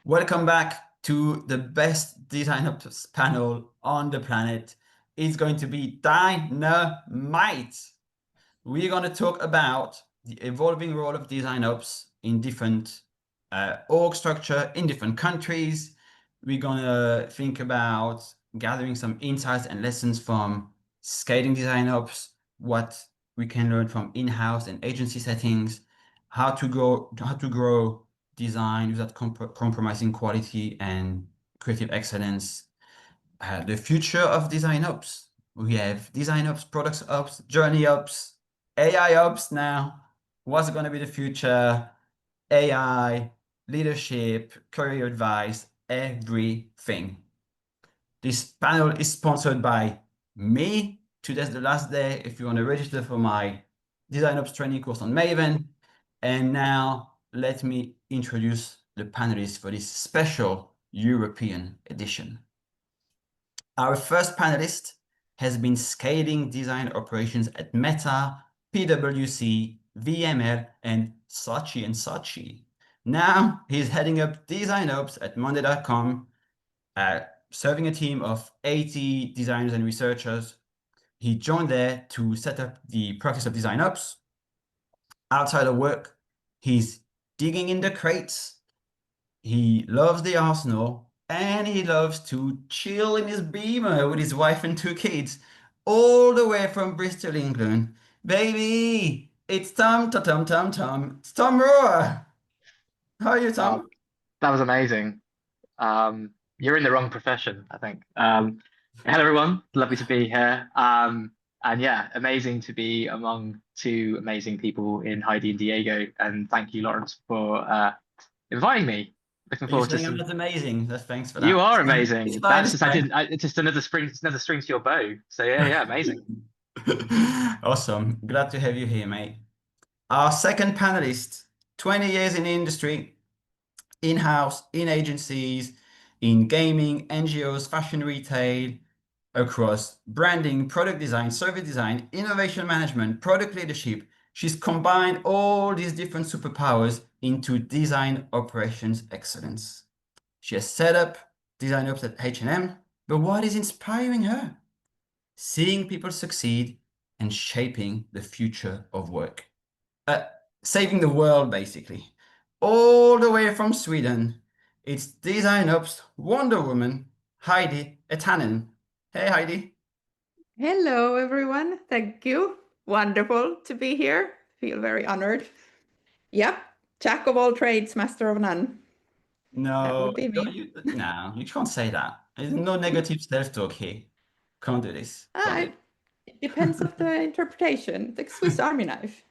Welcome back to the best design ops panel on the planet. It's going to be dynamite. We're going to talk about the evolving role of design ops in different org structure in different countries. We're going to think about gathering some insights and lessons from scaling design ops, what we can learn from in-house and agency settings, how to grow design without compromising quality and creative excellence. The future of design ops. We have design ops, products ops, journey ops, AI ops now. What's going to be the future? AI, leadership, career advice, everything. This panel is sponsored by me. Today's the last day if you want to register for my design ops training course on Maven. And now let me introduce the panelists for this special European edition. Our first panelist has been scaling design operations at Meta, PwC, VML, and Saatchi. Now he's heading up design ops at Monday.com, serving a team of 80 designers and researchers. He joined there to set up the practice of design ops. Outside of work, he's digging in the crates. He loves the Arsenal and he loves to chill in his Beamer with his wife and 2 kids, all the way from Bristol, England. Baby, it's Tom. It's Tom Rohr. How are you, Tom? That was amazing. You're in the wrong profession, I think. Hello, everyone. Lovely to be here. And yeah, amazing to be among two amazing people in Heidi and Diego. And thank you, Lawrence, for inviting me. Looking Are you forward to saying I'm some. not amazing? Thanks for You that. are It's amazing. fine. That's It's just I fine. didn't. It's just another string to your bow. So yeah, amazing. Awesome. Glad to have you here, mate. Our second panelist, 20 years in the industry, in-house, in agencies, in gaming, NGOs, fashion retail, across branding, product design, service design, innovation management, product leadership. She's combined all these different superpowers into design operations excellence. She has set up design ops at H&M, but what is inspiring her? Seeing people succeed and shaping the future of work. Saving the world, basically. All the way from Sweden, it's Design Ops Wonder Woman, Heidi Ettanen. Hey, Heidi. Hello, everyone. Thank you. Wonderful to be here. Feel very honored. Yep. Jack of all trades, master of none. That No, would be me. no, you can't say that. There's no negative self-talk here. Can't do this. Can't do Ah, it. it depends of the interpretation. The Swiss Army knife.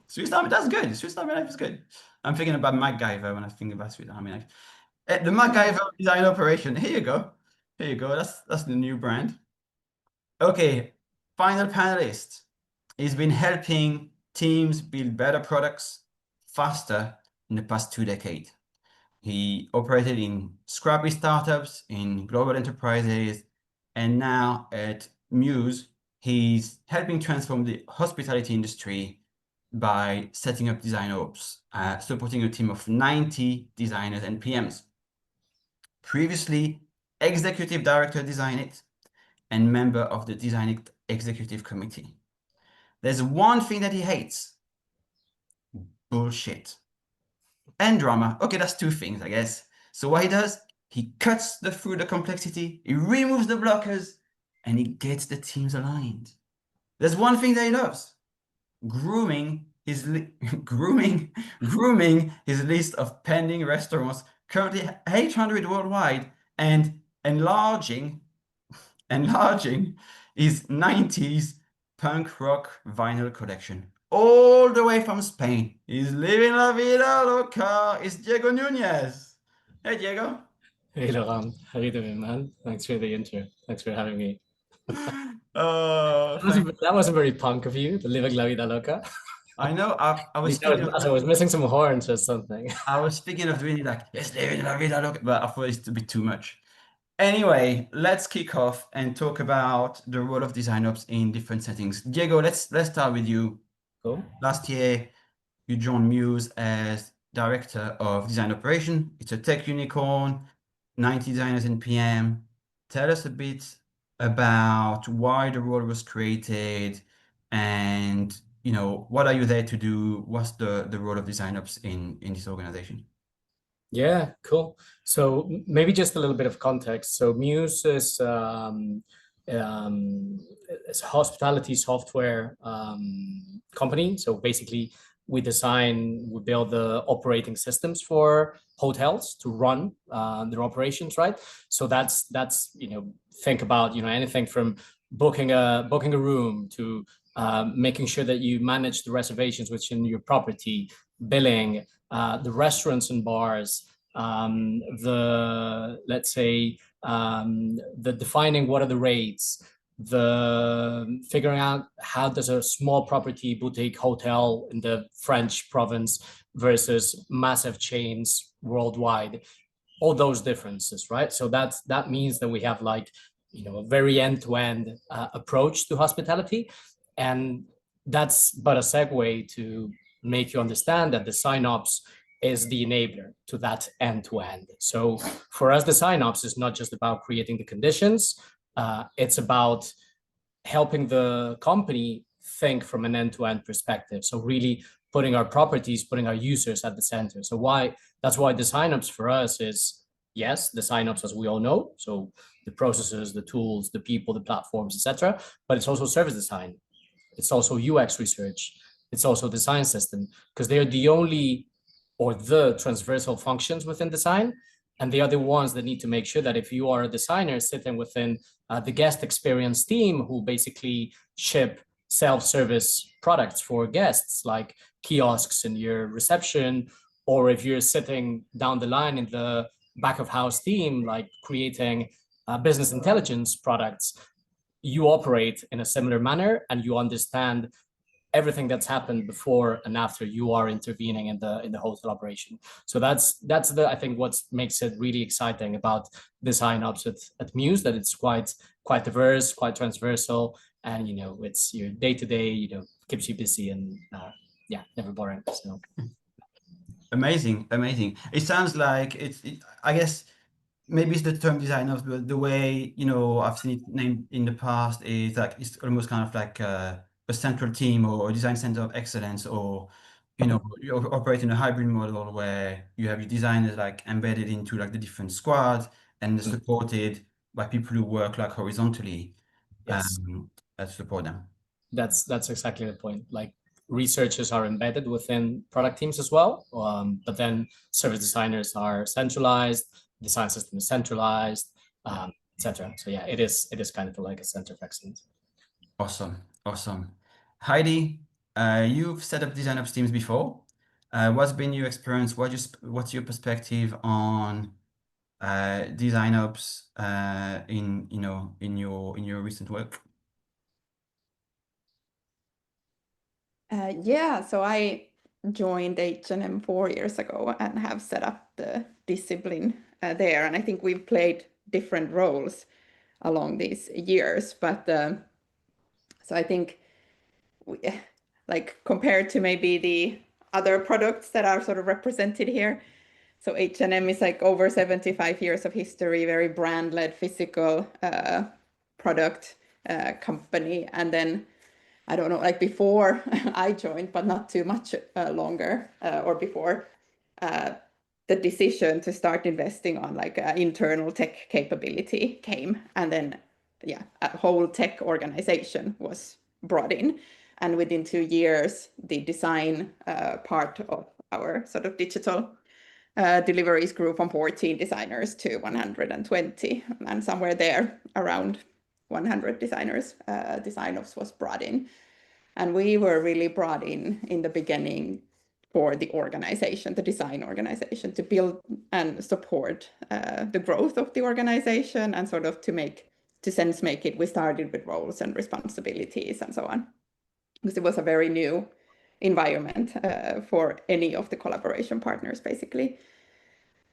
Swiss Army, that's good. Swiss Army knife is good. I'm thinking about MacGyver when I think about Swiss Army knife. The MacGyver design operation. Here you go. Here you go. That's the new brand. Okay, final panelist. He's been helping teams build better products faster in the past 2 decades. He operated in scrappy startups, in global enterprises, and now at Mews, he's helping transform the hospitality industry by setting up design ops, supporting a team of 90 designers and PMs. Previously, executive director DesignIT and member of the DesignIT executive committee. There's one thing that he hates: bullshit and drama. Okay, that's 2 things, I guess. So what he does, he cuts through the complexity, he removes the blockers, and he gets the teams aligned. There's one thing that he loves: grooming his grooming his list of pending restaurants, currently 800 worldwide, and enlarging his 90s punk rock vinyl collection all the way from Spain. He's living la vida loca. It's Diego Nunez. Hey, Diego. Hey Laurent, how you doing, man? Thanks for the intro. Thanks for having me. Oh, thank That wasn't very punk of you, the living la vida loca. I know. I was I thinking of was missing some horns or something. doing it like, yes, living la vida loca, but I thought it's a bit too much. Anyway, let's kick off and talk about the role of design ops in different settings. Diego, let's start with you. Cool. Last year, you joined Mews as Director of Design Operation. It's a tech unicorn, 90 designers in PM. Tell us a bit about why the role was created and, you know, what are you there to do? What's the role of Design Ops in this organization? Yeah, cool. So maybe just a little bit of context. So Mews is it's a hospitality software company. So basically, we build the operating systems for hotels to run their operations, right? So that's think about anything from booking a room to making sure that you manage the reservations within your property, billing, the restaurants and bars, let's say the defining what are the rates, the figuring out how does a small property boutique hotel in the French province versus massive chains worldwide, all those differences, right? So that means that we have a very end-to-end approach to hospitality, and that's but a segue to make you understand that the SynOps is the enabler to that end-to-end. So for us, the SynOps is not just about creating the conditions, it's about helping the company think from an end-to-end perspective. So really putting our properties, putting our users at the center. So that's why the SynOps for us is, yes, the SynOps as we all know. So the processes, the tools, the people, the platforms, etc. But it's also service design. It's also UX research. It's also design system, because they're the only or the transversal functions within design. And they are the ones that need to make sure that if you are a designer sitting within the guest experience team who basically ship self-service products for guests like kiosks in your reception, or if you're sitting down the line in the back of house team, like creating business intelligence products, you operate in a similar manner and you understand everything that's happened before and after you are intervening in the hotel operation. So that's I think what makes it really exciting about design ops at Mews, that it's quite diverse, quite transversal, and it's your day-to-day, keeps you busy and never boring. So amazing. It sounds like I guess maybe it's the term design ops, but the way, I've seen it named in the past is like it's almost kind of like a central team or a design center of excellence, or you operate in a hybrid model where you have your designers like embedded into like the different squads and supported by people who work like horizontally yes, to support them. that's exactly the point. Like researchers are embedded within product teams as well, but then service designers are centralized, design system is centralized, etc. So yeah, it is kind of like a center of excellence. Awesome. Heidi, you've set up design ops teams before. What's been your experience? What's your perspective on design ops in your recent work? Yeah, so I joined H&M 4 years ago and have set up the discipline there. And I think we've played different roles along these years. But so I think like compared to maybe the other products that are sort of represented here, so H&M is like over 75 years of history, very brand-led physical product company. And then I don't know, like before I joined, but not too much longer, or before the decision to start investing on like internal tech capability came, and then a whole tech organization was brought in, and within 2 years the design part of our sort of digital deliveries grew from 14 designers to 120, and somewhere there around 100 designers, design ops was brought in. And we were really brought in the beginning for the organization, the design organization, to build and support the growth of the organization, and sort of to sense make it. We started with roles and responsibilities and so on, because it was a very new environment for any of the collaboration partners, basically.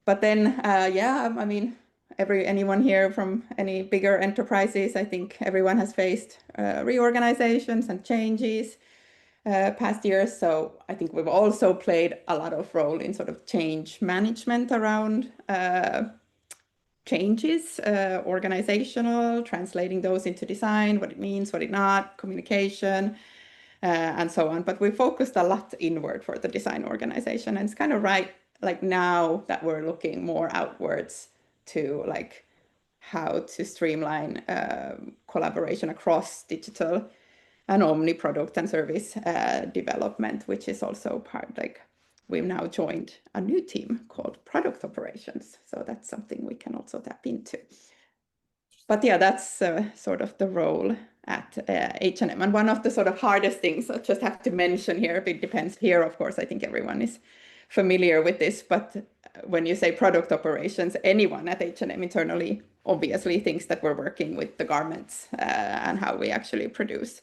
But then, I mean, anyone here from any bigger enterprises, I think everyone has faced reorganizations and changes. past years. So I think we've also played a lot of role in sort of change management around changes, organizational, translating those into design, what it means, what it not, communication, and so on. But we focused a lot inward for the design organization. And it's kind of right, like now that we're looking more outwards to like how to streamline collaboration across digital and omni product and service development, which is also part, like we've now joined a new team called product operations. So that's something we can also tap into. But yeah, that's sort of the role at H&M. And one of the sort of hardest things I just have to mention here, it depends here, of course, I think everyone is familiar with this, but when you say product operations, anyone at H&M internally obviously thinks that we're working with the garments and how we actually produce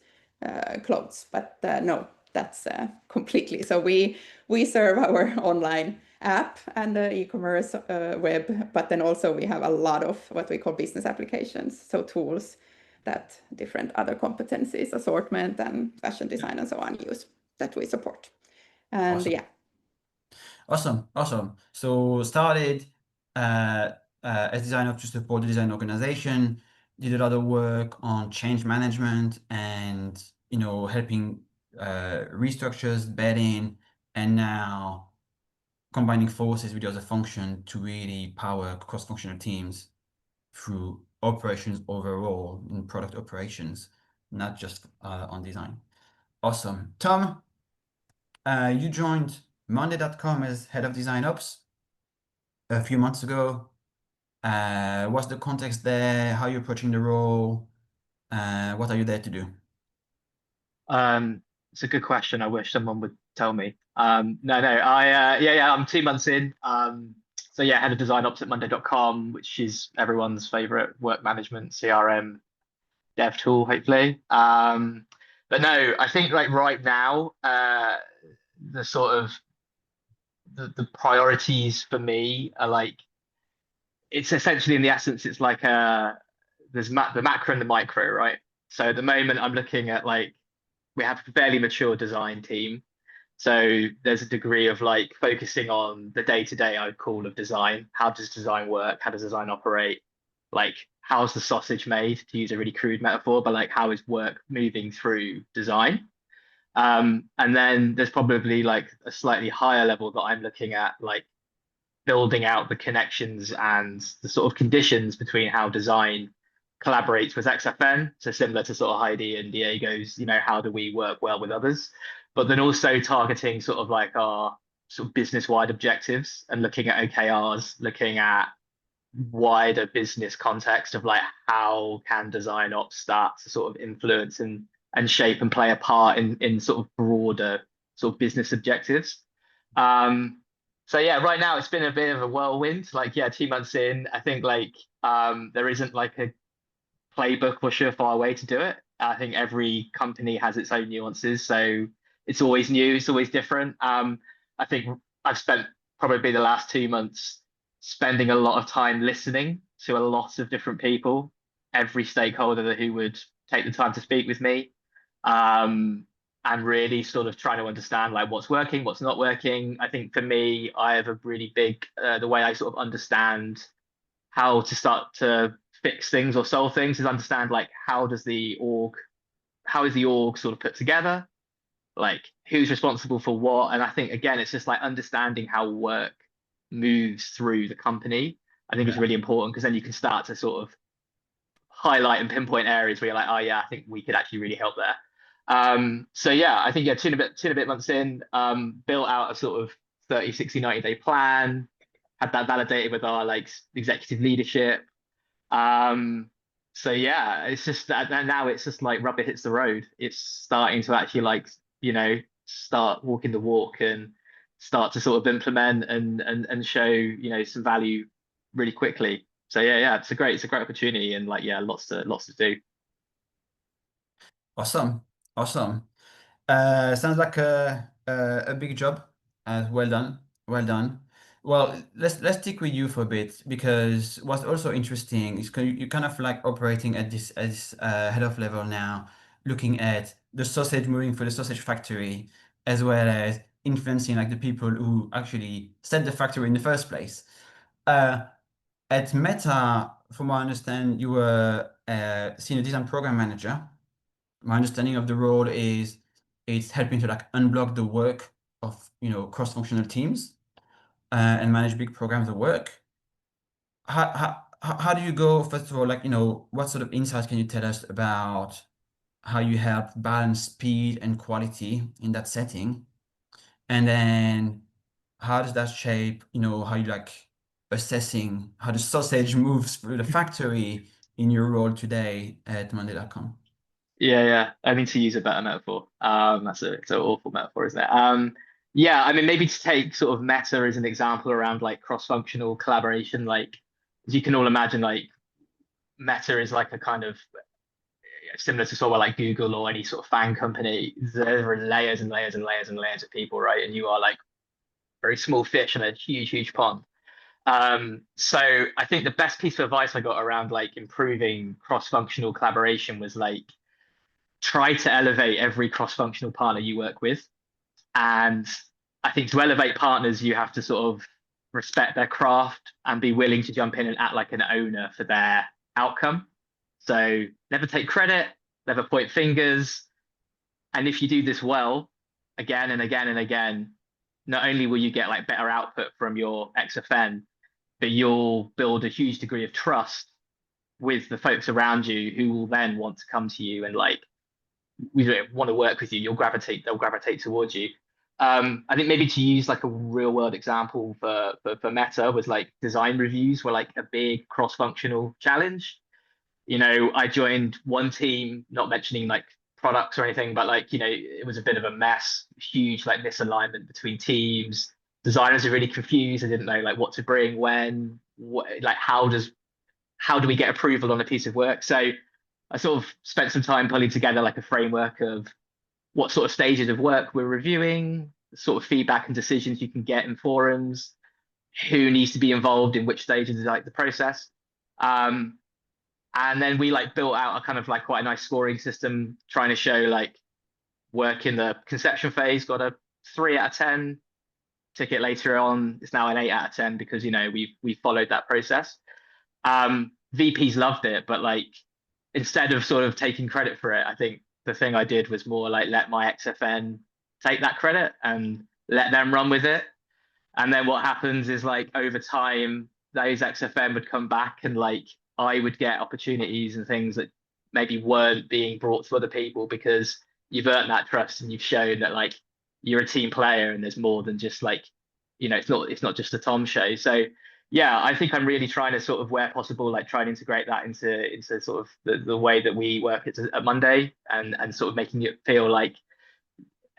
clothes, but no, that's completely. So we serve our online app and the e-commerce web, but then also we have a lot of what we call business applications, so tools that different other competencies, assortment and fashion design and so on use that we support. And Awesome. yeah. Awesome. So started as designer to support the design organization, did a lot of work on change management and, you know, helping restructures, bedding, and now combining forces with the other function to really power cross-functional teams through operations overall in product operations, not just on design. Awesome. Tom, you joined Monday.com as head of design ops a few months ago. What's the context there? How are you approaching the role? What are you there to do? It's a good question. I wish someone would tell me. I'm 2 months in. So yeah, head of design ops at Monday.com, which is everyone's favorite work management CRM dev tool, hopefully. But no, I think like right now, the sort of the priorities for me are like, it's essentially in the essence, it's like there's the macro and the micro, right? So at the moment I'm looking at like, we have a fairly mature design team. So there's a degree of like focusing on the day-to-day, I'd call, of design. How does design work? How does design operate? Like, how's the sausage made, to use a really crude metaphor, but like how is work moving through design? And then there's probably like a slightly higher level that I'm looking at, like building out the connections and the sort of conditions between how design collaborates with XFN. So similar to sort of Heidi and Diego's, you know, how do we work well with others? But then also targeting sort of like our sort of business-wide objectives and looking at OKRs, looking at wider business context of like how can design ops start to sort of influence and shape and play a part in sort of broader sort of business objectives. So yeah, right now it's been a bit of a whirlwind. Like, yeah, 2 months in, I think like there isn't like a playbook or surefire way to do it. I think every company has its own nuances, so it's always new, it's always different. I think I've spent probably the last 2 months spending a lot of time listening to a lot of different people, every stakeholder who would take the time to speak with me, and really sort of trying to understand like what's working, what's not working. I think for me, I have a really big, the way I sort of understand how to start to fix things or solve things is understand like how is the org sort of put together, like who's responsible for what. And I think again, it's just like understanding how work moves through the company. I think is really important, because then you can start to sort of highlight and pinpoint areas where you're like, oh yeah, I think we could actually really help there. So yeah, I think yeah, two and a bit months in, built out a sort of 30, 60, 90-day plan, had that validated with our like executive leadership. So yeah, it's just that now it's just like rubber hits the road. It's starting to actually like, you know, start walking the walk and start to sort of implement and show, you know, some value really quickly. So yeah, it's a great opportunity, and like, yeah, lots to do. Awesome. Sounds like a big job. Well done. Well, let's stick with you for a bit, because what's also interesting is you kind of like operating at this as head of level now, looking at the sausage moving through the sausage factory, as well as influencing like the people who actually set the factory in the first place. At Meta, from what I understand, you were a senior design program manager. My understanding of the role is it's helping to like unblock the work of, you know, cross-functional teams and manage big programs of work. How do you go, first of all, like, you know, what sort of insights can you tell us about how you help balance speed and quality in that setting? And then how does that shape, you know, how you like assessing how the sausage moves through the factory in your role today at Monday.com? Yeah. I mean, to use a better metaphor, it's an awful metaphor, isn't it? Yeah, I mean, maybe to take sort of Meta as an example around like cross-functional collaboration, like as you can all imagine, like Meta is like a kind of similar to sort of like Google or any sort of fan company. There are layers and layers and layers and layers of people, right? And you are like very small fish in a huge pond. So I think the best piece of advice I got around like improving cross-functional collaboration was like try to elevate every cross-functional partner you work with. And I think to elevate partners, you have to sort of respect their craft and be willing to jump in and act like an owner for their outcome. So never take credit, never point fingers. And if you do this well, again and again and again, not only will you get like better output from your XFN, but you'll build a huge degree of trust with the folks around you who will then want to come to you and like we want to work with you. They'll gravitate towards you. I think maybe to use like a real world example for Meta was like design reviews were like a big cross-functional challenge. You know, I joined one team, not mentioning like products or anything, but like, you know, it was a bit of a mess, huge like misalignment between teams. Designers are really confused. They didn't know like what to bring, when, like how do we get approval on a piece of work? So I sort of spent some time pulling together like a framework of what sort of stages of work we're reviewing, the sort of feedback and decisions you can get in forums, who needs to be involved in which stages of like the process. And then we like built out a kind of like quite a nice scoring system, trying to show like work in the conception phase got a 3 out of 10. Ticket later on, it's now an 8 out of 10 because, you know, we followed that process. VPs loved it, but like instead of sort of taking credit for it, I think the thing I did was more like let my XFN take that credit and let them run with it. And then what happens is like over time, those XFN would come back and like I would get opportunities and things that maybe weren't being brought to other people because you've earned that trust and you've shown that like you're a team player and there's more than just like, you know, it's not just a Tom show. So yeah, I think I'm really trying to sort of where possible, like try and integrate that into sort of the way that we work at Monday and sort of making it feel like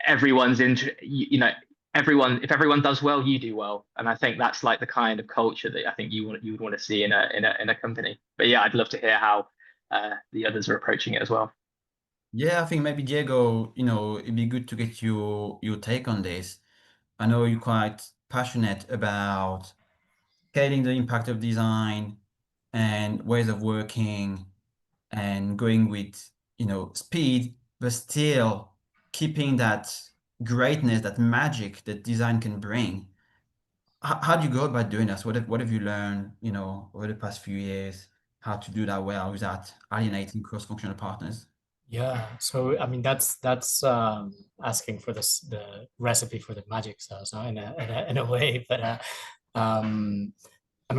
everyone's you know, if everyone does well, you do well. And I think that's like the kind of culture that I think you would want to see in a company. But yeah, I'd love to hear how the others are approaching it as well. Yeah, I think maybe Diego, you know, it'd be good to get your take on this. I know you're quite passionate about scaling the impact of design and ways of working and going with, you know, speed, but still keeping that greatness, that magic that design can bring. How do you go about doing this? What have you learned, you know, over the past few years, how to do that well without alienating cross-functional partners? Yeah, so I mean that's asking for the recipe for the magic sauce, no? In a way, but I mean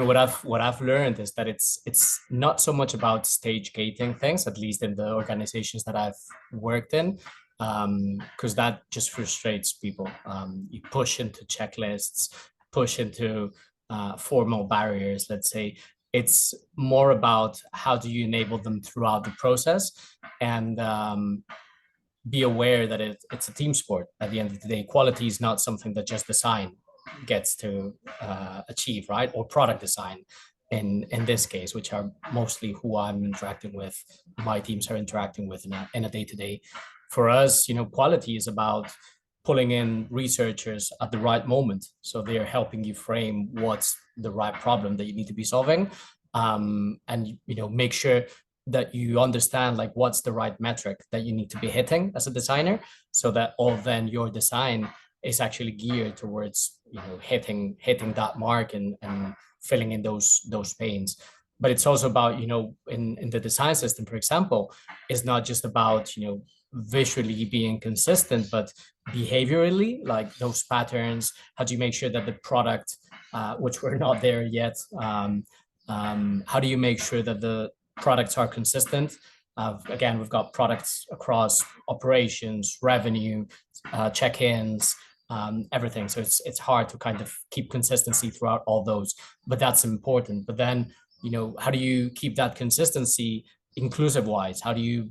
what I've learned is that it's not so much about stage gating things, at least in the organizations that I've worked in, because that just frustrates people. You push into checklists, push into formal barriers, let's say. It's more about how do you enable them throughout the process and be aware that it's a team sport. At the end of the day, quality is not something that just design gets to achieve, right? Or product design in this case, which are mostly who I'm interacting with, my teams are interacting with in a day-to-day. For us, you know, quality is about pulling in researchers at the right moment. So they're helping you frame what's the right problem that you need to be solving. And, you know, make sure that you understand like what's the right metric that you need to be hitting as a designer, so that all then your design is actually geared towards, you know, hitting that mark and filling in those pains. But it's also about, you know, in the design system, for example, it's not just about, you know, visually being consistent, but behaviorally, like those patterns. How do you make sure that the product, which we're not there yet, how do you make sure that the products are consistent? Again, we've got products across operations, revenue, check-ins, everything. So it's hard to kind of keep consistency throughout all those, but that's important. But then, you know, how do you keep that consistency inclusive wise? How do you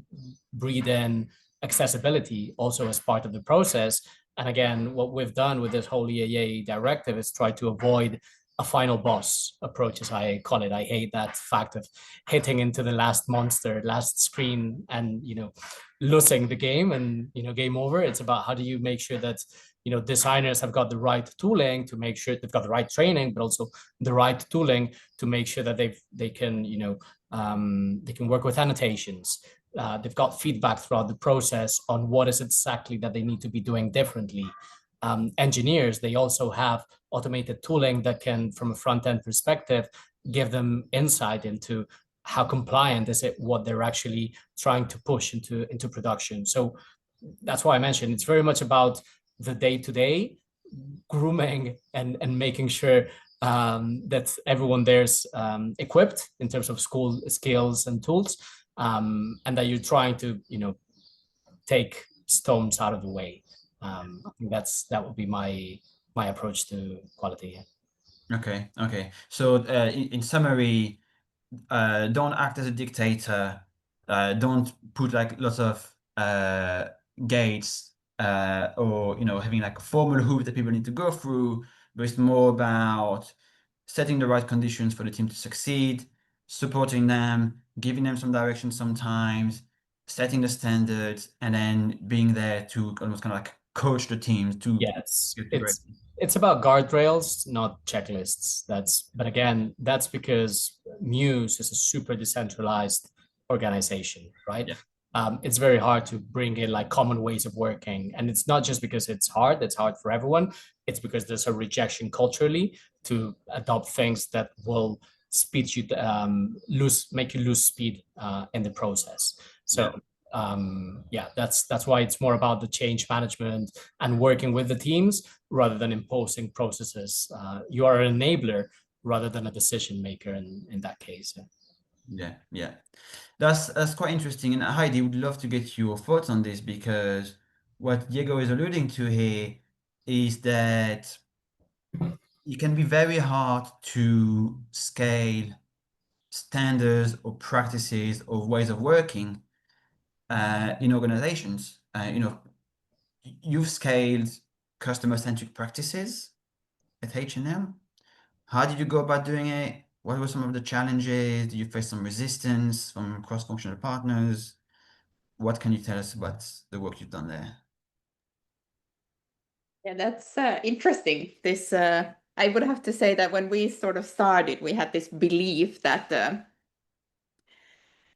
breathe in accessibility also as part of the process? And again, what we've done with this whole EAA directive is try to avoid a final boss approach, as I call it. I hate that fact of hitting into the last monster, last screen, and, you know, losing the game and, you know, game over. It's about how do you make sure that, you know, designers have got the right tooling to make sure they've got the right training, but also the right tooling to make sure that they can, you know, they can work with annotations. They've got feedback throughout the process on what is exactly that they need to be doing differently. Engineers, they also have automated tooling that can, from a front-end perspective, give them insight into how compliant is it what they're actually trying to push into production. So that's why I mentioned it's very much about the day-to-day grooming and making sure that everyone there's equipped in terms of school skills and tools, and that you're trying to, you know, take stones out of the way. I think that would be my approach to quality. Okay. So in summary, don't act as a dictator. Don't put like lots of gates or, you know, having like a formal hoop that people need to go through. But it's more about setting the right conditions for the team to succeed, supporting them, giving them some direction sometimes, setting the standards, and then being there to almost kind of like coach the teams to Yes, it's about guardrails, not checklists. But again, that's because Mews is a super decentralized organization, right? Yeah. It's very hard to bring in like common ways of working, and it's not just because it's hard for everyone. It's because there's a rejection culturally to adopt things that will speed you, make you lose speed in the process. So yeah, that's why it's more about the change management and working with the teams rather than imposing processes. You are an enabler rather than a decision maker in that case. Yeah. That's quite interesting. And Heidi, would love to get your thoughts on this, because what Diego is alluding to here is that it can be very hard to scale standards or practices or ways of working in organizations. You know, you've scaled customer-centric practices at H&M. How did you go about doing it? What were some of the challenges? Did you face some resistance from cross-functional partners? What can you tell us about the work you've done there? Yeah, that's interesting. This I would have to say that when we sort of started, we had this belief that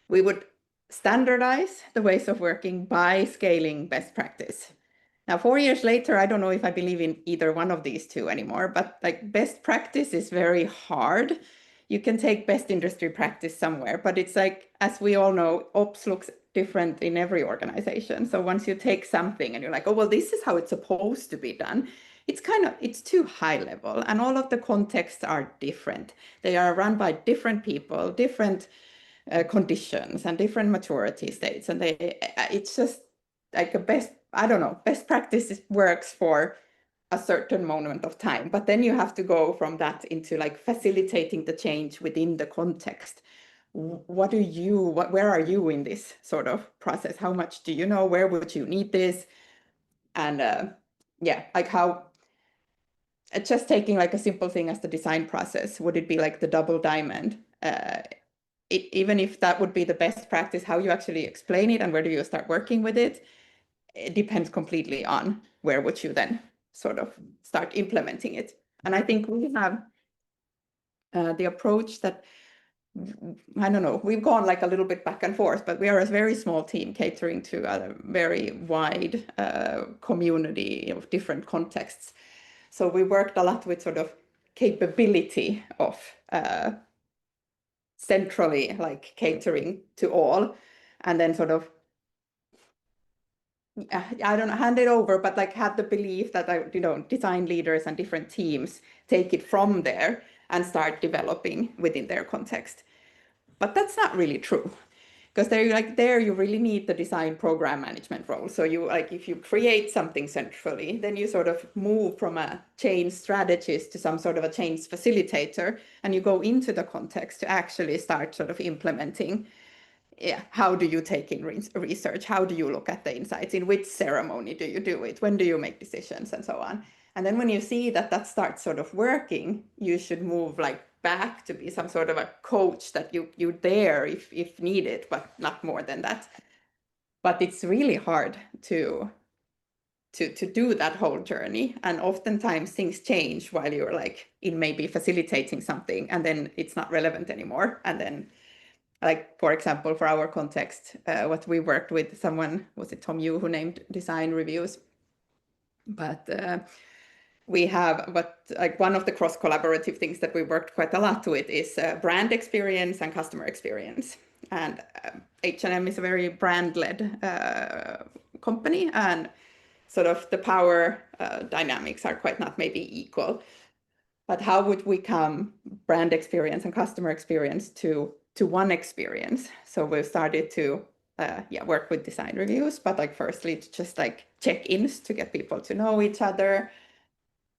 we would standardize the ways of working by scaling best practice. Now, 4 years later, I don't know if I believe in either one of these two anymore, but like best practice is very hard. You can take best industry practice somewhere, but it's like, as we all know, ops looks different in every organization. So once you take something and you're like, oh, well, this is how it's supposed to be done, it's too high level, and all of the contexts are different. They are run by different people, different conditions and different maturity states. And it's just like best practice works for a certain moment of time, but then you have to go from that into like facilitating the change within the context. Where are you in this sort of process? How much do you know? Where would you need this? And yeah, like how, just taking like a simple thing as the design process, would it be like the double diamond? Even if that would be the best practice, how you actually explain it and where do you start working with it, it depends completely on where would you then sort of start implementing it. And I think we have the approach that I don't know, we've gone like a little bit back and forth, but we are a very small team catering to a very wide community of different contexts. So we worked a lot with sort of capability of centrally like catering to all, and then sort of I don't know, hand it over, but like had the belief that design leaders and different teams take it from there and start developing within their context. But that's not really true, because there you really need the design program management role. So you like if you create something centrally, then you sort of move from a change strategist to some sort of a change facilitator, and you go into the context to actually start sort of implementing. Yeah, how do you take in research? How do you look at the insights? In which ceremony do you do it? When do you make decisions and so on? And then when you see that starts sort of working, you should move like back to be some sort of a coach that you're there if needed, but not more than that. But it's really hard to do that whole journey. And oftentimes things change while you're like in maybe facilitating something, and then it's not relevant anymore. And then like, for example, for our context, what we worked with someone, was it Tom Yu who named design reviews? But we have one of the cross collaborative things that we worked quite a lot with is brand experience and customer experience. And H&M is a very brand-led company, and sort of the power dynamics are quite not maybe equal. But how would we come brand experience and customer experience to one experience? So we've started to work with design reviews, but like firstly to just like check-ins to get people to know each other,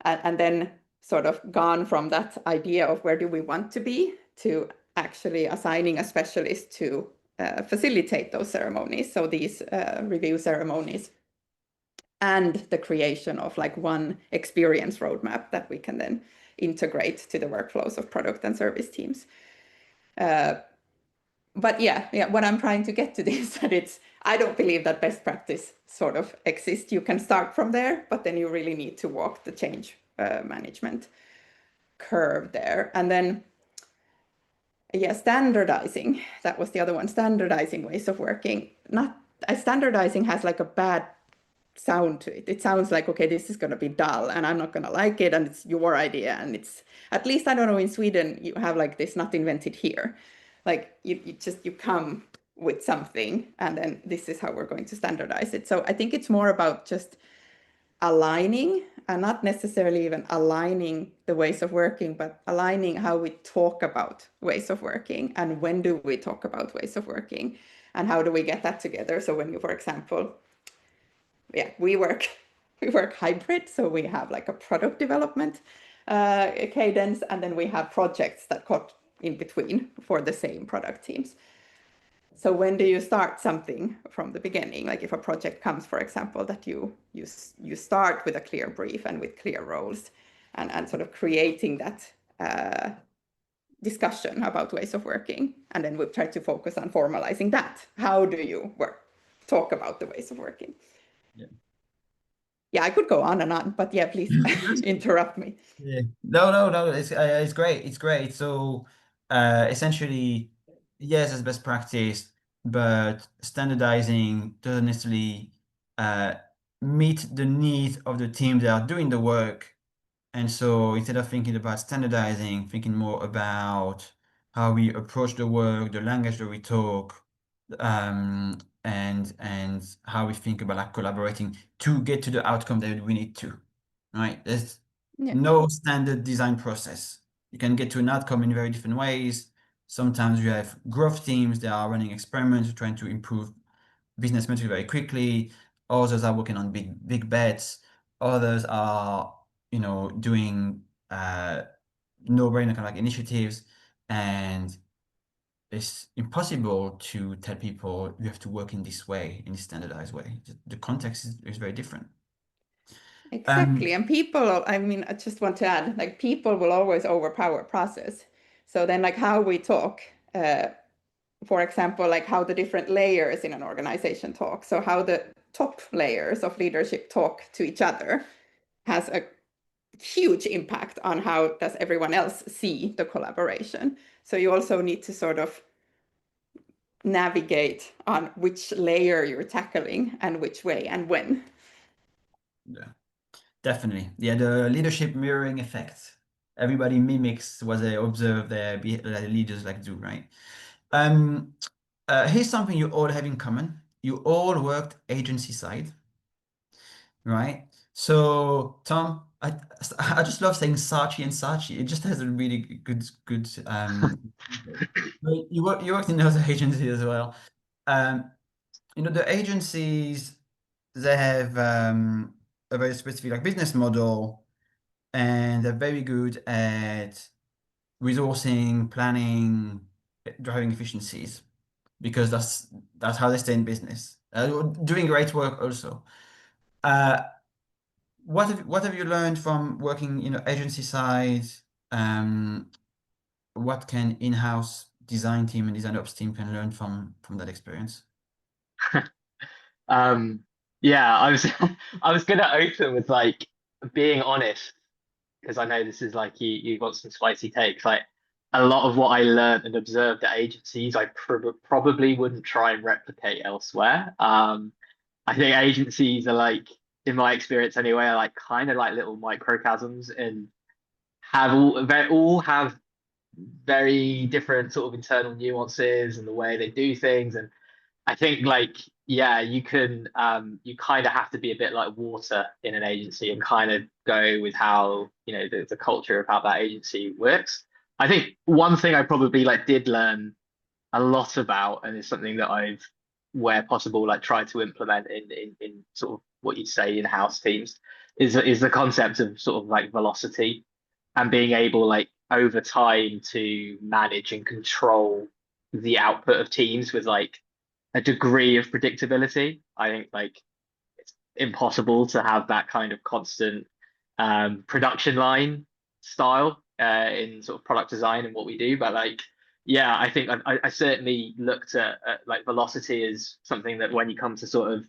and then sort of gone from that idea of where do we want to be to actually assigning a specialist to facilitate those ceremonies. So these review ceremonies, and the creation of like one experience roadmap that we can then integrate to the workflows of product and service teams. But what I'm trying to get to this, that I don't believe that best practice sort of exists. You can start from there, but then you really need to walk the change management curve there. And then, standardizing, that was the other one, standardizing ways of working. Standardizing has like a bad sound to it. It sounds like, okay, this is going to be dull and I'm not going to like it, and it's your idea, and it's, at least I don't know, in Sweden you have like this not invented here, like you come with something and then this is how we're going to standardize it. So I think it's more about just aligning, and not necessarily even aligning the ways of working, but aligning how we talk about ways of working, and when do we talk about ways of working, and how do we get that together. So when you, for example, we work hybrid, so we have like a product development cadence, and then we have projects that cut in between for the same product teams. So when do you start something from the beginning? Like if a project comes, for example, that you start with a clear brief and with clear roles, and sort of creating that discussion about ways of working, and then we've tried to focus on formalizing that. How do you talk about the ways of working? Yeah, I could go on and on, but please interrupt me. Yeah. No. It's great. It's great. So essentially, yes, it's best practice, but standardizing doesn't necessarily meet the needs of the teams that are doing the work. And so instead of thinking about standardizing, thinking more about how we approach the work, the language that we talk, and how we think about like collaborating to get to the outcome that we need to, right? There's no standard design process. You can get to an outcome in very different ways. Sometimes you have growth teams that are running experiments, trying to improve business metrics very quickly. Others are working on big bets. Others are, doing no-brainer kind of like initiatives, and it's impossible to tell people you have to work in this way, in this standardized way. The context is very different. Exactly. And people, I mean, I just want to add, like, people will always overpower process. So then, like, how we talk, for example, like how the different layers in an organization talk. So how the top layers of leadership talk to each other has a huge impact on how does everyone else see the collaboration. So you also need to sort of navigate on which layer you're tackling and which way and when. Yeah, definitely. Yeah, the leadership mirroring effect. Everybody mimics what they observe their leaders like do, right? Here's something you all have in common. You all worked agency side, right? So Tom, I just love saying Saatchi and Saatchi. It just has a really good but you worked in other agencies as well. You know, the agencies, they have a very specific like business model, and they're very good at resourcing, planning, driving efficiencies, because that's how they stay in business. Doing great work also. What have you learned from working, you know, agency side? What can in-house design team and design ops team can learn from that experience? Yeah, I was I was gonna open with like being honest, because I know this is like you got some spicy takes. Like a lot of what I learned and observed at agencies, I probably wouldn't try and replicate elsewhere. I think agencies are like, in my experience anyway, are like kind of like little microcosms and they all have very different sort of internal nuances and the way they do things. And I think like, yeah, you kind of have to be a bit like water in an agency and kind of go with how, you know, the culture of how that agency works. I think one thing I probably like did learn a lot about, and it's something that I've, where possible, like tried to implement in sort of what you'd say in-house teams, is the concept of sort of like velocity and being able like over time to manage and control the output of teams with like a degree of predictability. I think like it's impossible to have that kind of constant production line style in sort of product design and what we do. But like, yeah, I think I certainly looked at like velocity as something that when you come to sort of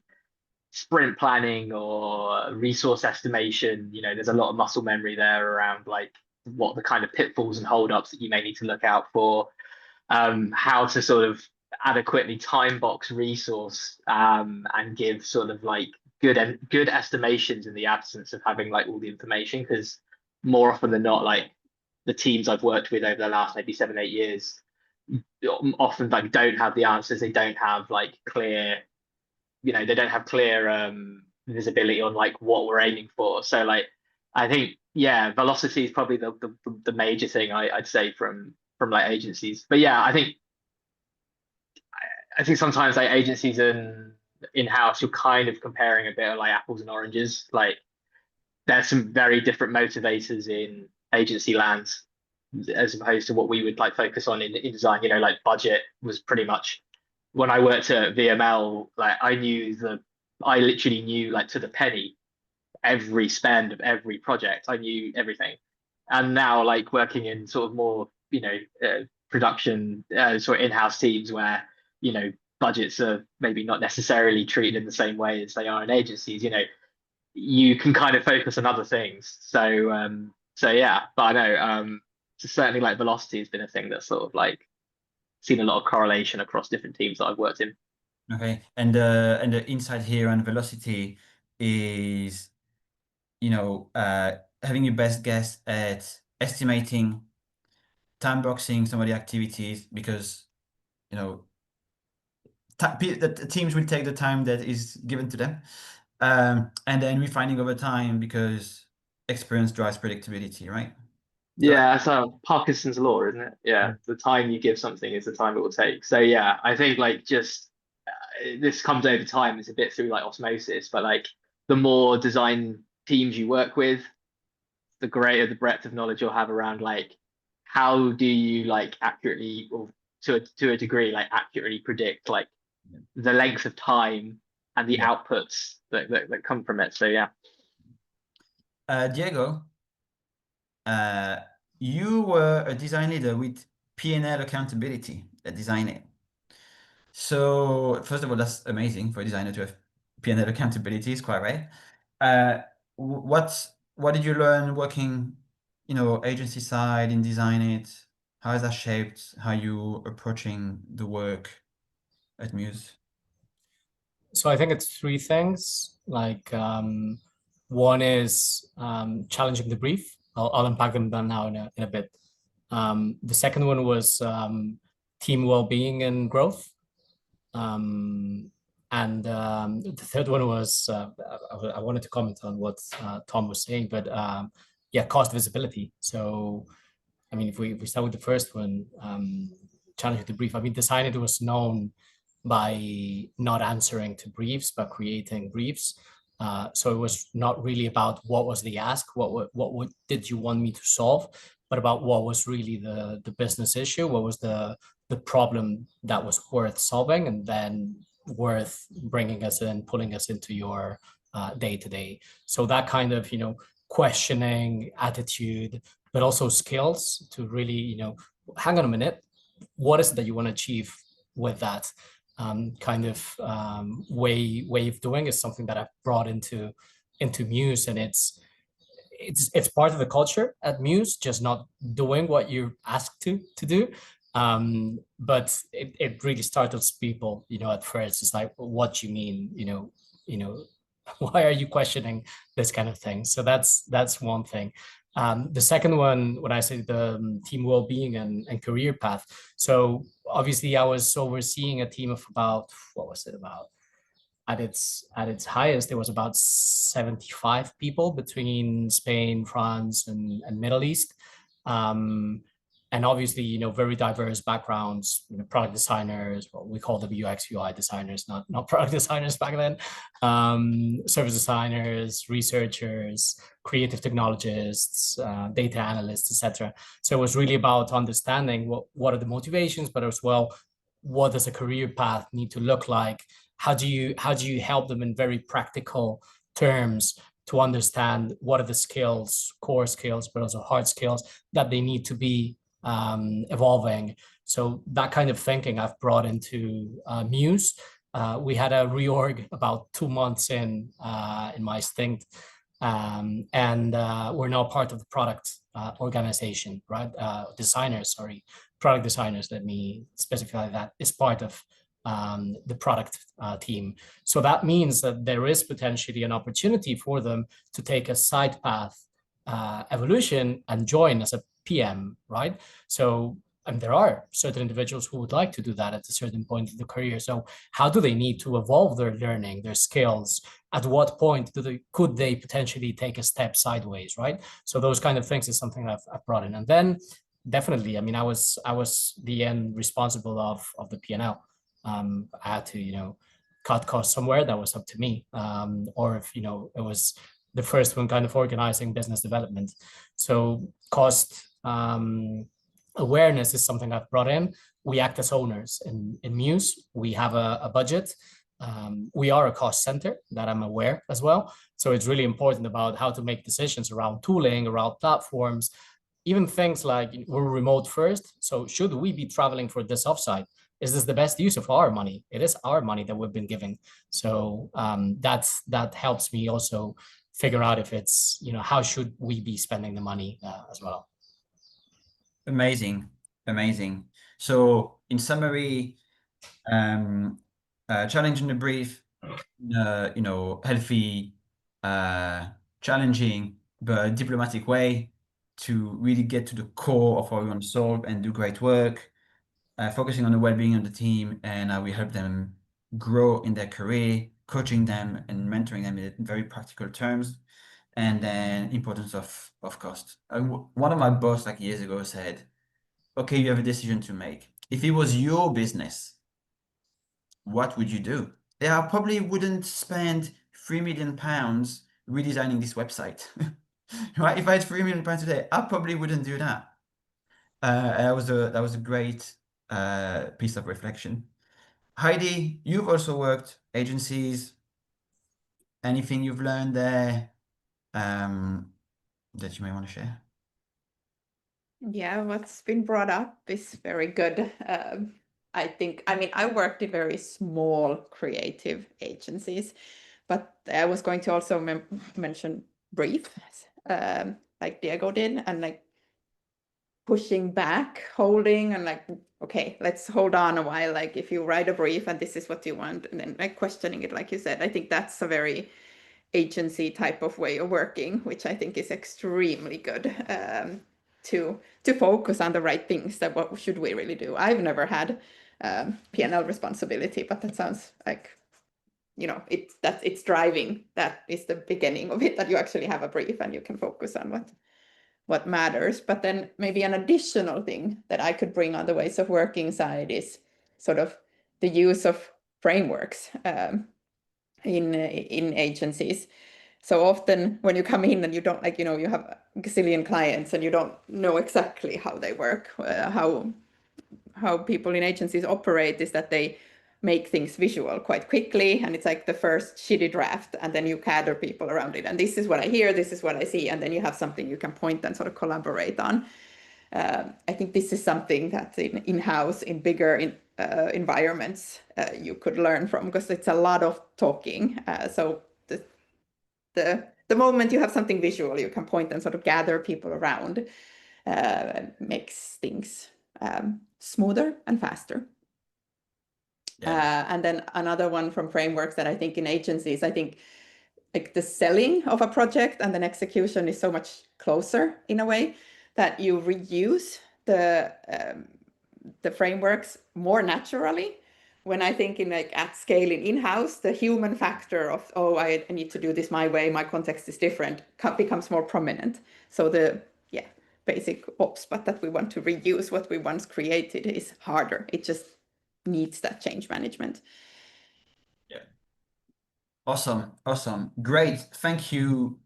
sprint planning or resource estimation, you know, there's a lot of muscle memory there around like what the kind of pitfalls and holdups that you may need to look out for, how to sort of adequately time box resource and give sort of like good estimations in the absence of having like all the information, because more often than not, like the teams I've worked with over the last maybe 7-8 years often like don't have the answers. They don't have like clear, you know, they don't have clear visibility on like what we're aiming for. So like I think, yeah, velocity is probably the major thing I'd say from like agencies. But yeah, I think sometimes like agencies and in-house, you're kind of comparing a bit of like apples and oranges. Like there's some very different motivators in agency lands as opposed to what we would like focus on in design. You know, like budget was pretty much, when I worked at VML, like I literally knew like to the penny every spend of every project. I knew everything. And now like working in sort of more, you know, production sort of in-house teams where, you know, budgets are maybe not necessarily treated in the same way as they are in agencies, you know, you can kind of focus on other things. So yeah, but I know so certainly like velocity has been a thing that's sort of like seen a lot of correlation across different teams that I've worked in. Okay, and the insight here on velocity is, you know, having your best guess at estimating, time boxing some of the activities, because, you know, the teams will take the time that is given to them, and then refining over time because experience drives predictability, right? Yeah, so Parkinson's law, isn't it? Yeah, the time you give something is the time it will take. So yeah, I think like just this comes over time. It's a bit through like osmosis, but like the more design teams you work with, the greater the breadth of knowledge you'll have around like how do you like accurately, or to a degree, like accurately predict like the length of time and the outputs that come from it. So yeah. Diego, you were a design leader with P&L accountability at DesignIT. So first of all, that's amazing for a designer to have P&L accountability, is quite right. What what did you learn working, agency side in DesignIT? How has that shaped how you approaching the work at Mews? So I think it's three things. Like one is challenging the brief. I'll unpack them now in a bit. The second one was team well-being and growth. And the third one was I wanted to comment on what Tom was saying, but yeah, cost visibility. So I mean, if we start with the first one, challenging the brief. I mean, DesignIT was known by not answering to briefs, but creating briefs. So it was not really about what was the ask, what did you want me to solve, but about what was really the business issue, what was the problem that was worth solving, and then worth bringing us in, pulling us into your day to day. So that kind of questioning attitude, but also skills to really hang on a minute, what is it that you want to achieve with that? Kind of way of doing is something that I've brought into Mews, and it's part of the culture at Mews, just not doing what you're asked to do. But it really startles people, at first. It's like, what you mean, why are you questioning this kind of thing? So that's one thing. The second one, when I say the team well-being and career path. So obviously I was overseeing a team of about, what was it about? At its highest, there was about 75 people between Spain, France, and Middle East. And obviously, very diverse backgrounds, product designers, well, we call them UX UI designers, not product designers back then, service designers, researchers, creative technologists, data analysts, etc. So it was really about understanding what are the motivations, but as well, what does a career path need to look like? How do you help them in very practical terms to understand what are the skills, core skills, but also hard skills that they need to be evolving? So that kind of thinking I've brought into Mews. We had a reorg about 2 months in my stint, and we're now part of the product organization, right? Product designers, let me specify that, is part of the product team. So that means that there is potentially an opportunity for them to take a side path evolution and join as a PM, right? So, and there are certain individuals who would like to do that at a certain point in the career. So how do they need to evolve their learning, their skills? At what point could they potentially take a step sideways, right? So those kind of things is something I've brought in. And then definitely, I mean, I was the end responsible of the P&L. I had to, cut costs somewhere. That was up to me. Or if, it was the first one kind of organizing business development. So cost awareness is something I've brought in. We act as owners in Mews. We have a budget. We are a cost center, that I'm aware as well. So it's really important about how to make decisions around tooling, around platforms, even things like we're remote first. So should we be traveling for this offsite? Is this the best use of our money? It is our money that we've been giving. So that helps me also figure out if it's, how should we be spending the money as well. Amazing. So in summary, challenging the brief, healthy, challenging, but diplomatic way to really get to the core of what we want to solve and do great work, focusing on the well-being of the team and how we help them grow in their career, coaching them and mentoring them in very practical terms. And then importance of cost. One of my boss years ago said, okay, you have a decision to make. If it was your business, what would you do? I probably wouldn't spend £3 million redesigning this website. Right? If I had £3 million today, I probably wouldn't do that. That was a great piece of reflection. Heidi, you've also worked agencies. Anything you've learned there that you may want to share? Yeah, what's been brought up is very good. I worked in very small creative agencies, but I was going to also mention brief like Diego did, and like pushing back, holding, and like, okay, let's hold on a while. Like if you write a brief and this is what you want, and then like questioning it, like you said, I think that's a very agency type of way of working, which I think is extremely good, to focus on the right things. That what should we really do? I've never had P&L responsibility, but that sounds like, you know, it's driving. That is the beginning of it, that you actually have a brief and you can focus on what matters. But then maybe an additional thing that I could bring on the ways of working side is sort of the use of frameworks in agencies. So often when you come in and you don't, like, you know, you have a gazillion clients and you don't know exactly how they work, how people in agencies operate is that they make things visual quite quickly, and it's like the first shitty draft, and then you gather people around it, and this is what I hear, this is what I see, and then you have something you can point and sort of collaborate on. I think this is something that in-house, in bigger environments, you could learn from, because it's a lot of talking. So the moment you have something visual, you can point and sort of gather people around, makes things smoother and faster. Yeah. And then another one from frameworks that I think in agencies, I think like the selling of a project and then execution is so much closer in a way that you reuse the frameworks more naturally. When I think in like at scale in-house, the human factor of, oh, I need to do this my way, my context is different, becomes more prominent. So the basic ops, but that we want to reuse what we once created is harder. It just needs that change management. Yeah. Awesome. Great. Thank you,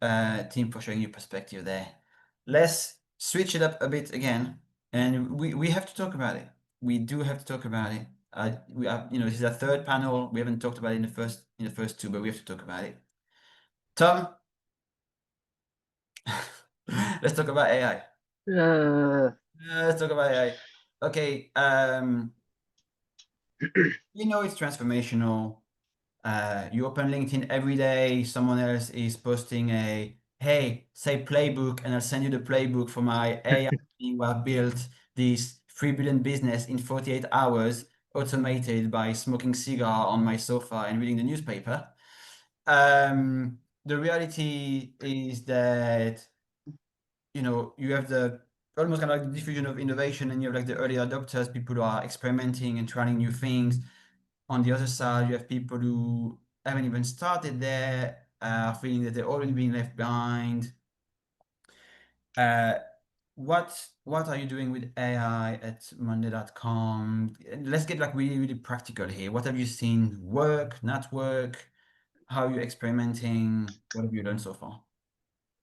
team, for sharing your perspective there. Let's switch it up a bit again, and we have to talk about it. We do have to talk about it. We have, you know, this is our third panel. We haven't talked about it in the first two, but we have to talk about it. Tom, let's talk about AI. Let's talk about AI. Okay. You know, it's transformational. You open LinkedIn every day, someone else is posting a, hey, say playbook, and I'll send you the playbook for my AI team who have built this 3 billion business in 48 hours, automated by smoking cigar on my sofa and reading the newspaper. The reality is that, you know, you have the almost kind of like the diffusion of innovation, and you have like the early adopters, people who are experimenting and trying new things. On the other side, you have people who haven't even started there, feeling that they're already being left behind. What are you doing with AI at Monday.com? Let's get like really practical here. What have you seen work, not work? How are you experimenting? What have you learned so far?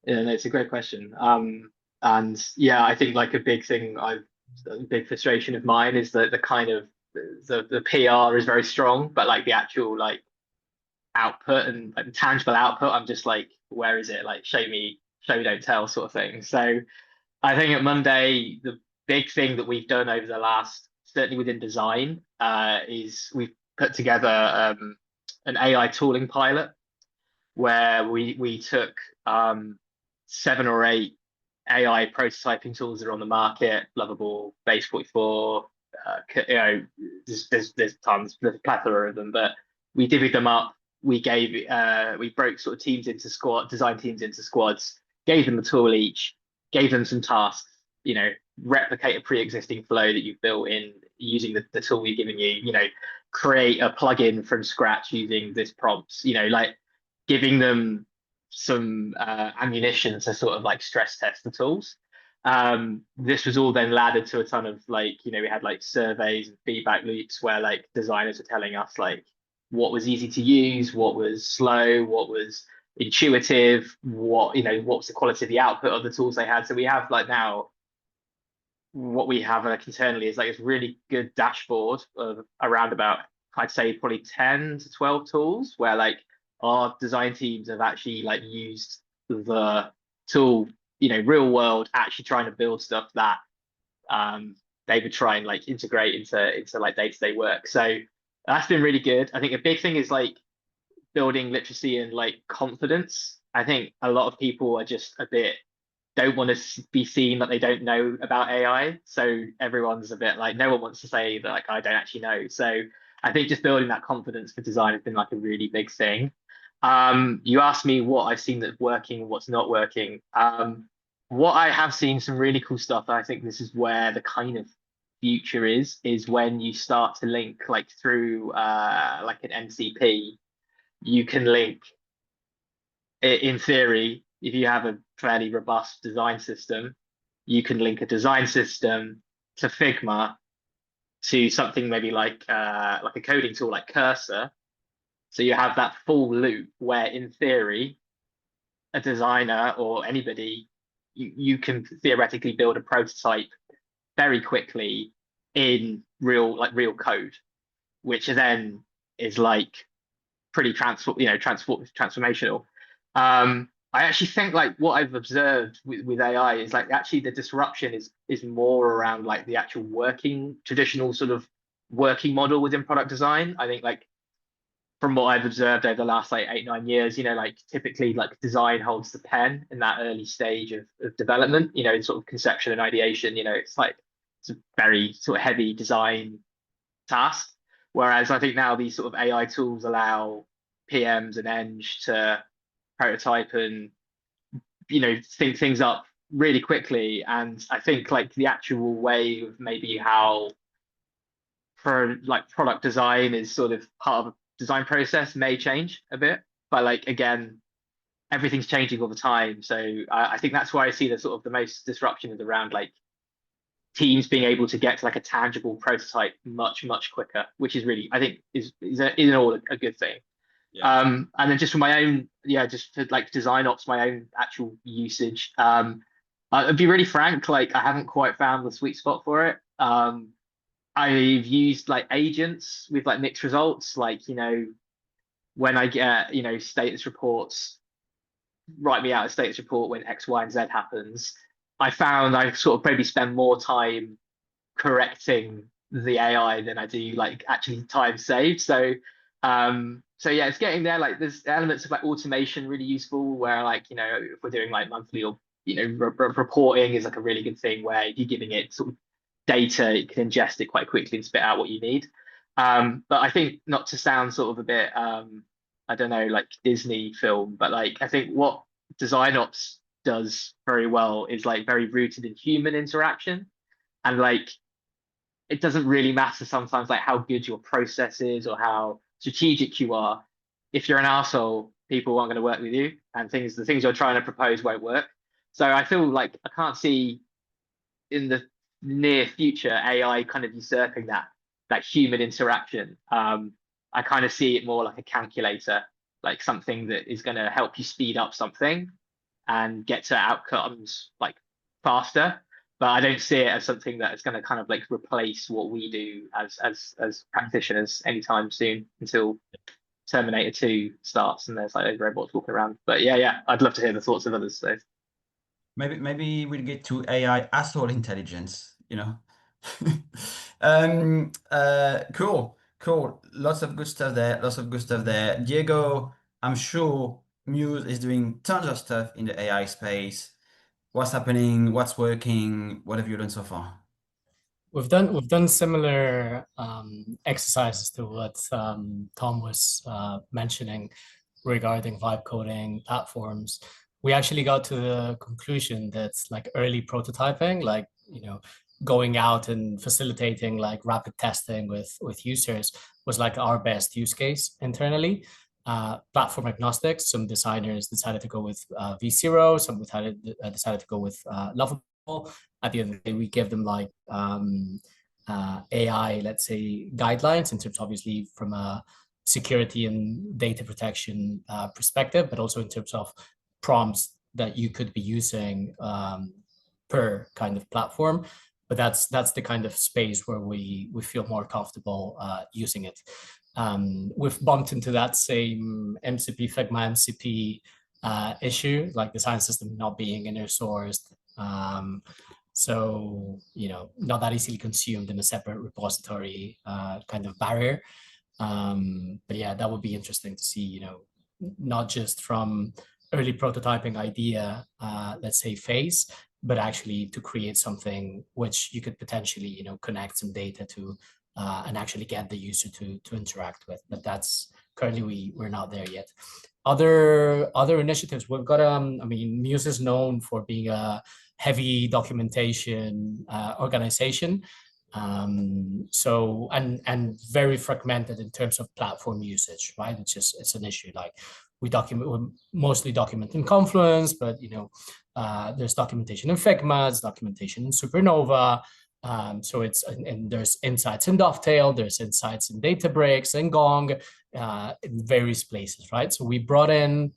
Yeah, no, it's a great question. And yeah, I think like a big big frustration of mine is that the kind of the PR is very strong, but like the actual like output and like the tangible output, I'm just like, where is it? Like, show me, don't tell sort of thing. So I think at Monday, the big thing that we've done over the last, certainly within design, is we've put together an AI tooling pilot where we took 7 or 8 AI prototyping tools that are on the market, Lovable, Base 44, you know, there's tons, there's a plethora of them, but we divvied them up. We broke sort of teams into design teams into squads, gave them a tool each, gave them some tasks, you know, replicate a pre-existing flow that you've built in using the tool we've given you, you know, create a plugin from scratch using this prompts, you know, like giving them some ammunition to sort of like stress test the tools. This was all then laddered to a ton of like, you know, we had like surveys and feedback loops where like designers were telling us like what was easy to use, what was slow, what was intuitive, what, you know, what's the quality of the output of the tools they had. So we have like now what we have like internally is like this really good dashboard of around about, I'd say probably 10 to 12 tools where like our design teams have actually like used the tool, you know, real world, actually trying to build stuff that they would try and like integrate into like day-to-day work. So that's been really good. I think a big thing is like building literacy and like confidence I think a lot of people are just a bit don't want to be seen that they don't know about AI. So everyone's a bit like, no one wants to say that like I don't actually know. So I think just building that confidence for design has been like a really big thing. You asked me what I've seen that's working and what's not working. What I have seen some really cool stuff. I think this is where the kind of future is when you start to link like through like an MCP, you can link in theory, if you have a fairly robust design system, you can link a design system to Figma to something maybe like a coding tool like Cursor. So you have that full loop where, in theory, a designer or anybody, you can theoretically build a prototype very quickly in real code, which then is like pretty transformational. I actually think like what I've observed with AI is like actually the disruption is more around like the actual traditional sort of working model within product design. I think like from what I've observed over the last like 8-9 years, like typically like design holds the pen in that early stage of development, in sort of conception and ideation, it's a very sort of heavy design task. Whereas I think now these sort of AI tools allow PMs and Eng to prototype and think things up really quickly. And I think like the actual way of maybe how for like product design is sort of part of a design process may change a bit, but like again, everything's changing all the time. So I think that's why I see the sort of the most disruption is around like teams being able to get to like a tangible prototype much quicker, which is really, I think is in all a good thing. Yeah. And then just for my own, just for like design ops, my own actual usage. I'd be really frank, like I haven't quite found the sweet spot for it. I've used like agents with like mixed results, like when I get status reports, write me out a status report when X, Y, and Z happens. I found I sort of probably spend more time correcting the AI than I do like actually time saved. So yeah, it's getting there. Like there's elements of like automation really useful where like, if we're doing like monthly or, reporting is like a really good thing where if you're giving it sort of data, it can ingest it quite quickly and spit out what you need. But I think not to sound sort of a bit, I don't know, like Disney film, but like I think what design ops does very well is like very rooted in human interaction. And like, it doesn't really matter sometimes like how good your process is or how strategic you are. If you're an asshole, people aren't going to work with you, and the things you're trying to propose won't work. So I feel like I can't see in the near future AI kind of usurping that human interaction. I kind of see it more like a calculator, like something that is going to help you speed up something and get to outcomes like faster. But I don't see it as something that is going to kind of like replace what we do as practitioners anytime soon until Terminator 2 starts and there's like those robots walking around. But yeah, I'd love to hear the thoughts of others. So maybe we'll get to AI asshole intelligence, cool. Lots of good stuff there. Diego, I'm sure Mews is doing tons of stuff in the AI space. What's happening? What's working? What have you learned so far? We've done similar exercises to what Tom was mentioning regarding vibe coding platforms. We actually got to the conclusion that like early prototyping, like going out and facilitating like rapid testing with users was like our best use case internally. Platform agnostic, some designers decided to go with V0, some decided to go with Lovable. At the end of the day, we give them like AI, let's say, guidelines in terms, obviously, from a security and data protection perspective, but also in terms of prompts that you could be using per kind of platform. But that's the kind of space where we feel more comfortable using it. We've bumped into that same MCP, Figma MCP issue, like design system not being inner sourced. So, not that easily consumed in a separate repository kind of barrier. But yeah, that would be interesting to see, not just from early prototyping idea, let's say phase, but actually to create something which you could potentially, you know, connect some data to and actually get the user to interact with. But that's currently we're not there yet. Other initiatives we've got. I mean, Mews is known for being a heavy documentation organization. So and very fragmented in terms of platform usage, right? It's an issue. Like we mostly document in Confluence, but you know, there's documentation in Figma, there's documentation in Supernova. So it's and there's insights in Dovetail, there's insights in Databricks and Gong, in various places, right? So we brought in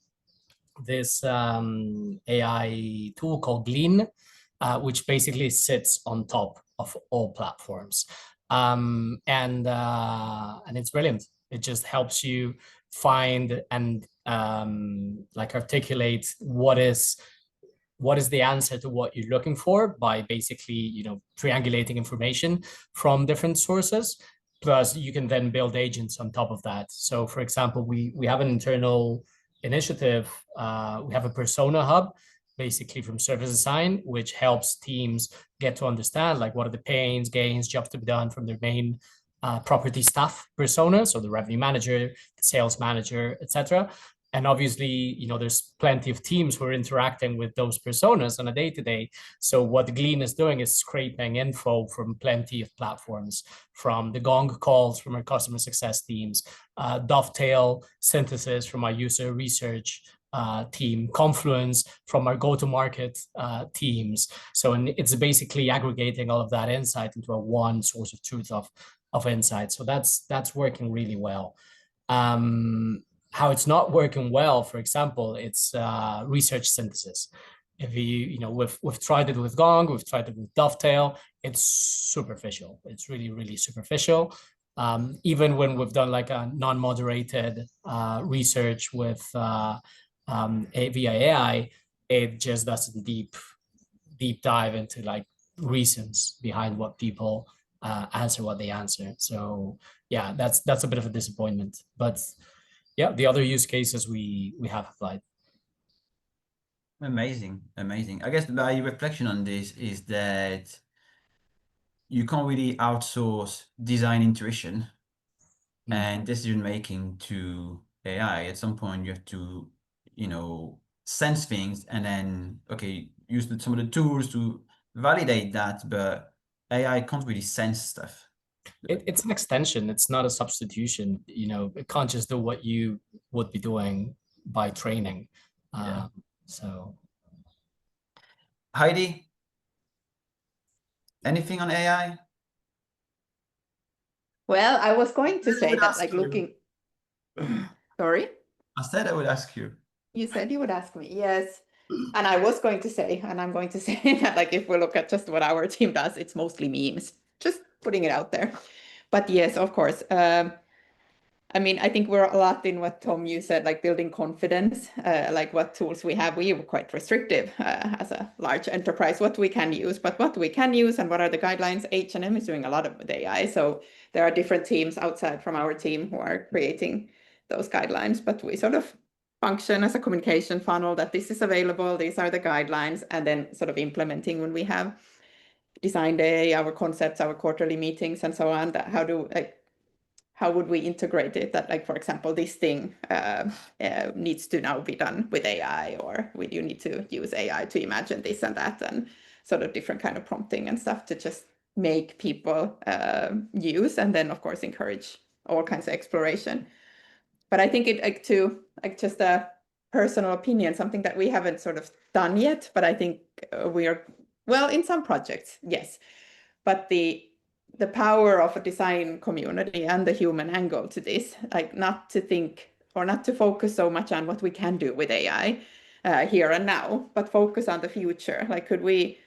this AI tool called Glean, which basically sits on top of all platforms, and it's brilliant. It just helps you find and like articulate what is the answer to what you're looking for by basically, you know, triangulating information from different sources. Plus, you can then build agents on top of that. So, for example, we have an internal initiative. We have a persona hub, basically from Service Design, which helps teams get to understand like what are the pains, gains, jobs to be done from their main property staff persona, so the revenue manager, the sales manager, etc. And obviously, you know, there's plenty of teams who are interacting with those personas on a day-to-day. So what Glean is doing is scraping info from plenty of platforms, from the Gong calls from our customer success teams, Dovetail synthesis from our user research team, Confluence from our go-to-market teams. So it's basically aggregating all of that insight into a one source of truth of insight. So that's working really well. How it's not working well, for example, it's research synthesis. If you know, we've tried it with Gong, we've tried it with Dovetail. It's superficial. It's really, really superficial. Even when we've done like a non-moderated research with via AI, it just doesn't deep dive into like reasons behind what people answer what they answer. So yeah, that's a bit of a disappointment. But yeah, the other use cases we have applied. Amazing. I guess my reflection on this is that you can't really outsource design intuition and decision making to AI. At some point, you have to, you know, sense things and then use some of the tools to validate that. But AI can't really sense stuff. It's an extension. It's not a substitution. You know, it can't just do what you would be doing by training. Yeah. So, Heidi, anything on AI? Well, I was going to say that, like looking. Sorry? I said I would ask you. You said you would ask me, yes. And I was going to say, and I'm going to say that, like, if we look at just what our team does, it's mostly memes, just putting it out there. But yes, of course. I mean, I think we're a lot in what Tom, you said, like building confidence, like what tools we have. We were quite restrictive as a large enterprise, what we can use, but what we can use and what are the guidelines. H&M is doing a lot of with AI. So there are different teams outside from our team who are creating those guidelines, but we sort of function as a communication funnel that this is available, these are the guidelines, and then sort of implementing when we have design day, our concepts, our quarterly meetings, and so on. That how would we integrate it? That, like, for example, this thing needs to now be done with AI, or you need to use AI to imagine this and that, and sort of different kind of prompting and stuff to just make people use, and then of course encourage all kinds of exploration. But I think just a personal opinion, something that we haven't sort of done yet, but I think we are, well, in some projects, yes. But the power of a design community and the human angle to this, like not to think or not to focus so much on what we can do with AI here and now, but focus on the future. Like, could we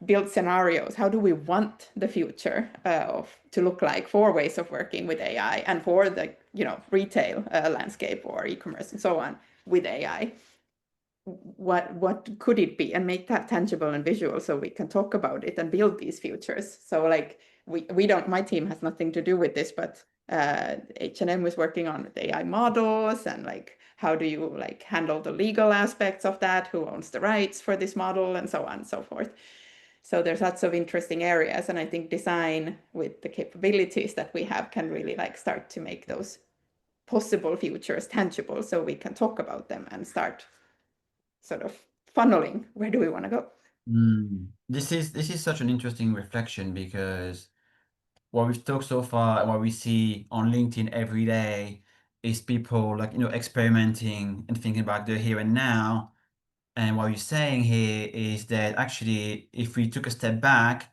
build scenarios? How do we want the future to look like for ways of working with AI and for the retail landscape or e-commerce and so on with AI? What could it be, and make that tangible and visual so we can talk about it and build these futures. So like we don't, my team has nothing to do with this, but H&M was working on AI models and like how do you like handle the legal aspects of that, who owns the rights for this model, and so on and so forth. So there's lots of interesting areas, and I think design with the capabilities that we have can really like start to make those possible futures tangible, so we can talk about them and start sort of funneling where do we want to go. This is such an interesting reflection, because what we've talked so far and what we see on LinkedIn every day is people like, experimenting and thinking about the here and now. And what you're saying here is that actually, if we took a step back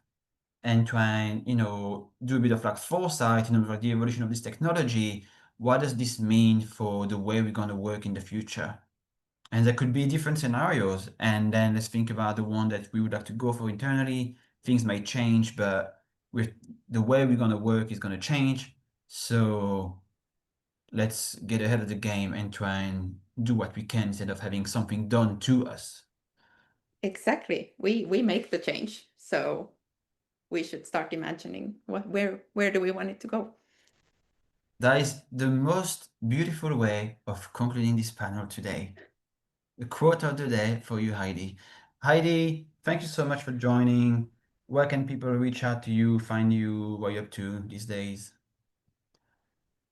and try and, do a bit of like foresight, like the evolution of this technology, what does this mean for the way we're going to work in the future? And there could be different scenarios. And then let's think about the one that we would like to go for internally. Things may change, but with the way we're going to work is going to change. So let's get ahead of the game and try and do what we can instead of having something done to us. Exactly. We make the change. So we should start imagining where do we want it to go. That is the most beautiful way of concluding this panel today. The quote of the day for you, Heidi. Heidi, thank you so much for joining. Where can people reach out to you, find you, what you're up to these days?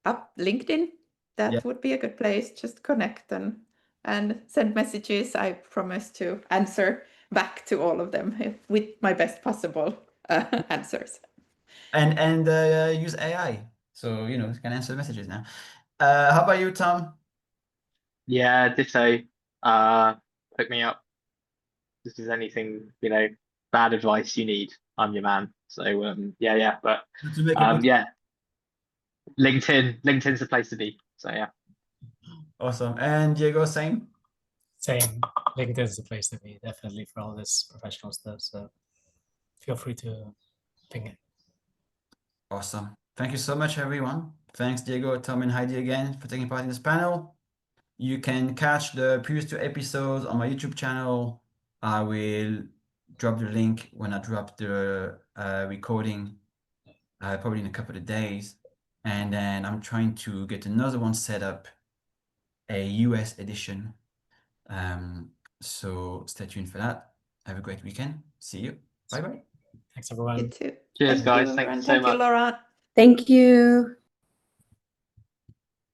Up LinkedIn, that would be a good place. Just connect and send messages. I promise to answer back to all of them with my best possible answers. And use AI, so you can answer messages now. How about you, Tom? Yeah, ditto. Hook me up. If there's anything, bad advice you need, I'm your man. So yeah. But To make it yeah, LinkedIn's the place to be. So yeah. awesome. And Diego, same? Same. LinkedIn is the place to be, definitely, for all this professional stuff. So feel free to ping it. Awesome. Thank you so much, everyone. Thanks, Diego, Tom, and Heidi again for taking part in this panel. You can catch the previous 2 episodes on my YouTube channel. I will drop the link when I drop the recording, probably in a couple of days. And then I'm trying to get another one set up, a US edition. So stay tuned for that. Have a great weekend. See you. Bye-bye. Thanks, everyone. You too. Cheers, Thank guys. you, Thank you everyone. so Thank you, much. Laura. Thank you.